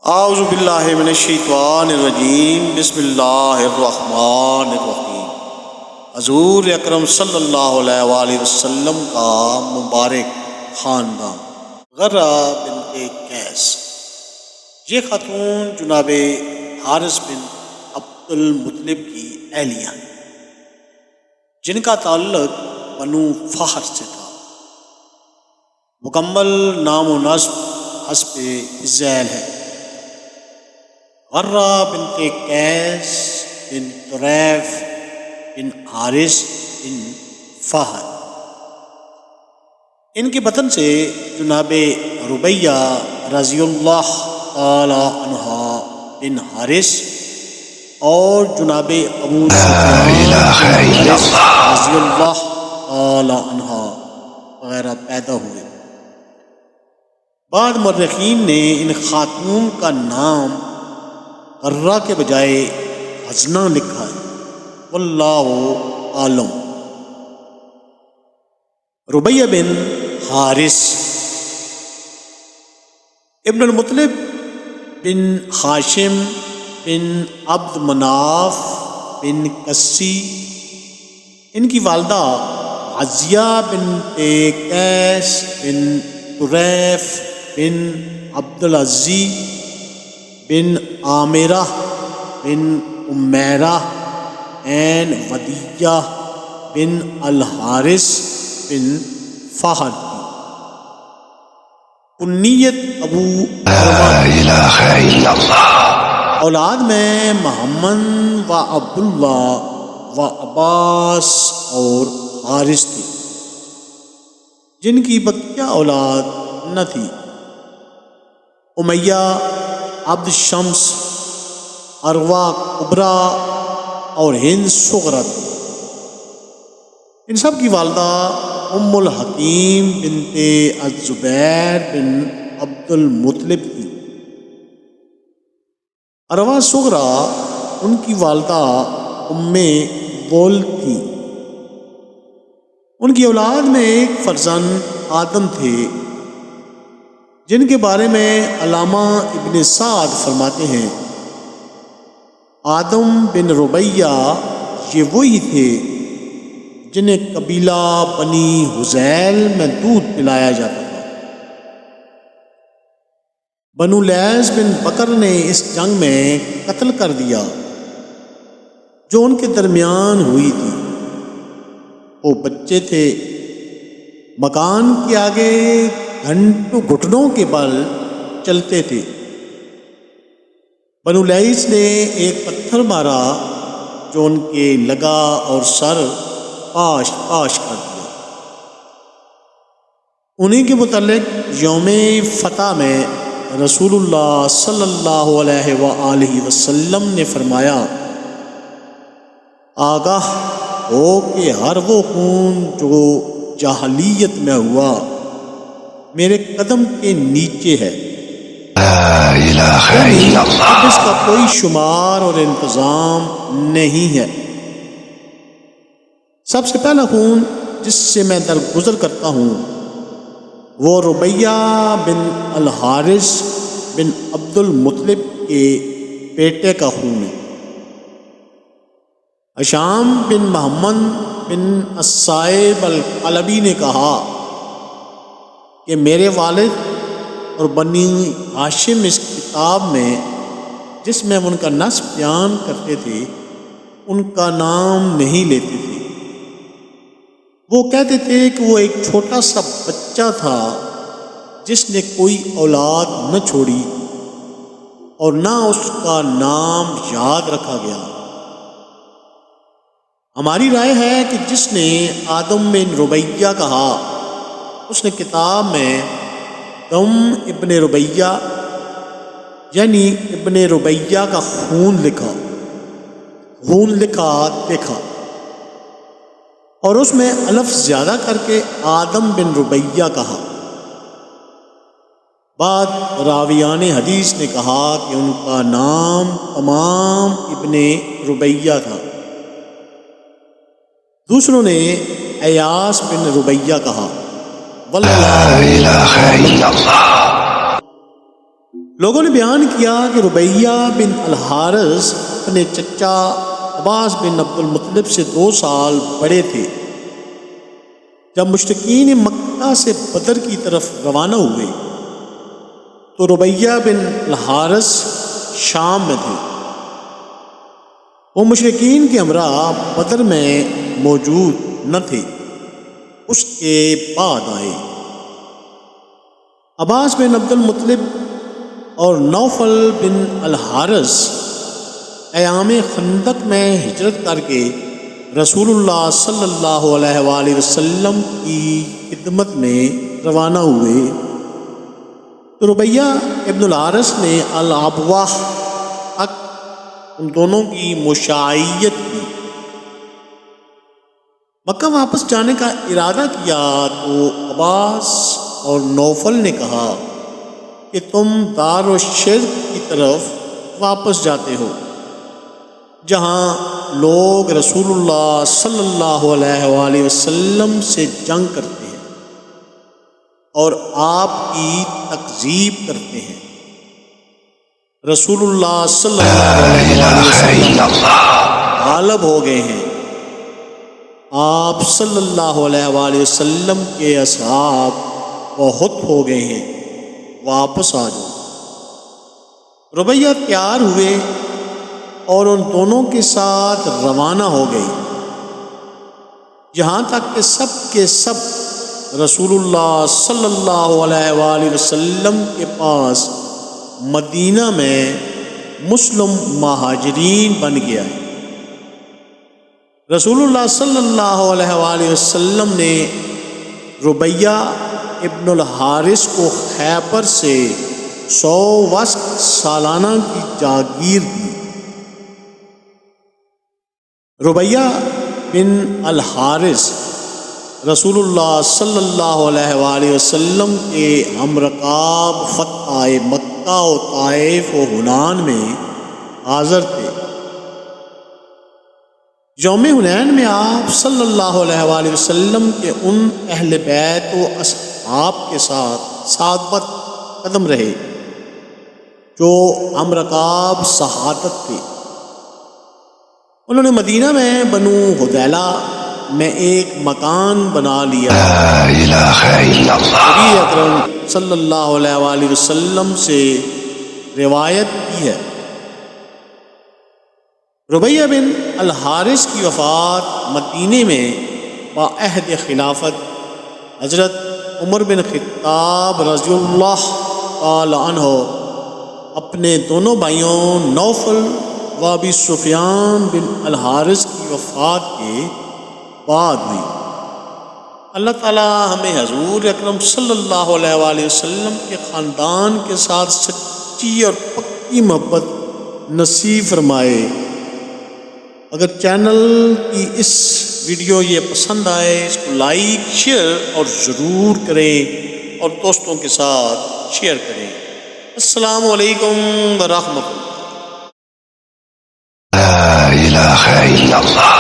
اعوذ باللہ من الشیطان الرجیم، بسم اللہ الرحمن الرحیم۔ حضور اکرم صلی اللہ علیہ وآلہ وسلم کا مبارک خاندان۔ غرہ بنت قیس، یہ خاتون جناب حارث بن عبد المطلب کی اہلیہ ہیں، جن کا تعلق بنو فہر سے تھا۔ مکمل نام و نسب حسب ذیل ہے: غرہ بنت قیس بن طریف بن حارث بن فہر۔ ان کے بطن سے جناب ربیہ رضی اللہ تعالی عنہ بن حارث اور جناب ابو سفیان رضی اللہ تعالی عنہ وغیرہ پیدا ہوئے۔ بعض مورخین نے ان خاتون کا نام غرہ کے بجائے حزنہ لکھا ہے، واللہ عالم۔ ربیہ بن حارث ابن المطلب بن ہاشم بن عبد مناف بن قسی، ان کی والدہ عزیہ بنت قیس بن طریف بن عبد العزیز بن عامرہ بن عمیرہ این ودیہ بن الحارث بن فہر کی کنیت ابو اولاد میں محمد و عبداللہ و عباس اور حارث تھی، جن کی بقیہ اولاد نہ تھی۔ امیہ، عبد شمس، عروہ کبریٰ اور ہند صغریٰ تھی۔ ان سب کی والدہ ام الحکیم بنت الزبیر بن عبد المطلب تھی۔ عروہ صغریٰ ان کی والدہ ام بول تھی۔ ان کی اولاد میں ایک فرزند آدم تھے، جن کے بارے میں علامہ ابن سعد فرماتے ہیں: آدم بن ربیہ یہ وہی تھے جنہیں قبیلہ بنی حذیل میں دودھ پلایا جاتا تھا۔ بنو لیث بن بکر نے اس جنگ میں قتل کر دیا جو ان کے درمیان ہوئی تھی۔ وہ بچے تھے، مکان کے آگے گھٹنوں کے بل چلتے تھے۔ بنو لیث نے ایک پتھر مارا جو ان کے لگا اور سر پاش پاش کر دیا۔ انہی کے متعلق یوم فتح میں رسول اللہ صلی اللہ علیہ وآلہ وسلم نے فرمایا: آگاہ ہو کہ ہر وہ خون جو جاہلیت میں ہوا میرے قدم کے نیچے ہے، اب اس کا کوئی شمار اور انتظام نہیں ہے۔ سب سے پہلا خون جس سے میں درگزر کرتا ہوں وہ ربیہ بن الحارث بن عبد المطلب کے بیٹے کا خون ہے۔ ہشام بن محمد بن الصائب القلبی نے کہا کہ میرے والد اور بنی ہاشم اس کتاب میں جس میں ان کا نسب بیان کرتے تھے ان کا نام نہیں لیتے تھے۔ وہ کہتے تھے کہ وہ ایک چھوٹا سا بچہ تھا جس نے کوئی اولاد نہ چھوڑی اور نہ اس کا نام یاد رکھا گیا۔ ہماری رائے ہے کہ جس نے آدم بن ربیہ کہا اس نے کتاب میں تم ابن ربیہ یعنی ابن ربیہ کا خون لکھا دیکھا اور اس میں الف زیادہ کر کے آدم بن ربیہ کہا۔ بعد راویان حدیث نے کہا کہ ان کا نام تمام ابن ربیہ تھا۔ دوسروں نے ایاس بن ربیہ کہا۔ واللہ لوگوں نے بیان کیا کہ ربیہ بن الحارث اپنے چچا عباس بن عبد المطلب سے 2 سال بڑے تھے جب مشرکین مکہ سے بدر کی طرف روانہ ہوئے تو ربیہ بن الحارث شام میں تھے۔ وہ مشرکین کے ہمراہ بدر میں موجود نہ تھے، اس کے بعد آئے۔ عباس بن عبد المطلب اور نوفل بن الحارث ایام خندق میں ہجرت کر کے رسول اللہ صلی اللہ علیہ وآلہ وسلم کی خدمت میں روانہ ہوئے تو ربیہ ابن الحارث نے الابواہ تک ان دونوں کی مشاعیت کی۔ مکہ واپس جانے کا ارادہ کیا تو عباس اور نوفل نے کہا کہ تم دار و شرک کی طرف واپس جاتے ہو جہاں لوگ رسول اللہ صلی اللہ علیہ وآلہ وسلم سے جنگ کرتے ہیں اور آپ کی تکذیب کرتے ہیں۔ رسول اللہ صلی اللہ علیہ وآلہ وسلم غالب ہو گئے ہیں، آپ صلی اللہ علیہ وآلہ وسلم کے اصحاب بہت ہو گئے ہیں، واپس آ جاؤ۔ ربیہ تیار ہوئے اور ان دونوں کے ساتھ روانہ ہو گئی، یہاں تک کہ سب کے سب رسول اللہ صلی اللہ علیہ وآلہ وسلم کے پاس مدینہ میں مسلم مہاجرین بن گیا ہے۔ رسول اللہ صلی اللہ علیہ وآلہ وسلم نے ربیہ ابن الحارث کو خیبر سے 100 وسق سالانہ کی جاگیر دی۔ ربیہ بن الحارث رسول اللہ صلی اللہ علیہ وآلہ وسلم کے ہم رکاب فتح مکہ و طائف و حنان میں حاضر تھے۔ یوم حنین میں آپ صلی اللہ علیہ وآلہ وسلم کے ان اہل بیت و اصحاب کے ساتھ ثابت قدم رہے جو ہم رکاب شہادت تھے۔ انہوں نے مدینہ میں بنو حدیلہ میں ایک مکان بنا لیا۔ لا الہ الا اللہ۔ نبی اکرم صلی اللہ علیہ وآلہ وسلم سے روایت کی ہے۔ ربیہ بن الحارث کی وفات مدینے میں بعہد خلافت حضرت عمر بن خطاب رضی اللہ تعالی عنہ اپنے دونوں بھائیوں نوفل و ابی سفیان بن الحارث کی وفات کے بعد ہوئی۔ اللہ تعالی ہمیں حضور اکرم صلی اللہ علیہ وآلہ وسلم کے خاندان کے ساتھ سچی اور پکی محبت نصیب فرمائے۔ اگر چینل کی اس ویڈیو یہ پسند آئے اس کو لائک شیئر اور ضرور کریں اور دوستوں کے ساتھ شیئر کریں۔ السلام علیکم ورحمۃ اللہ۔ لا الہ الا اللہ۔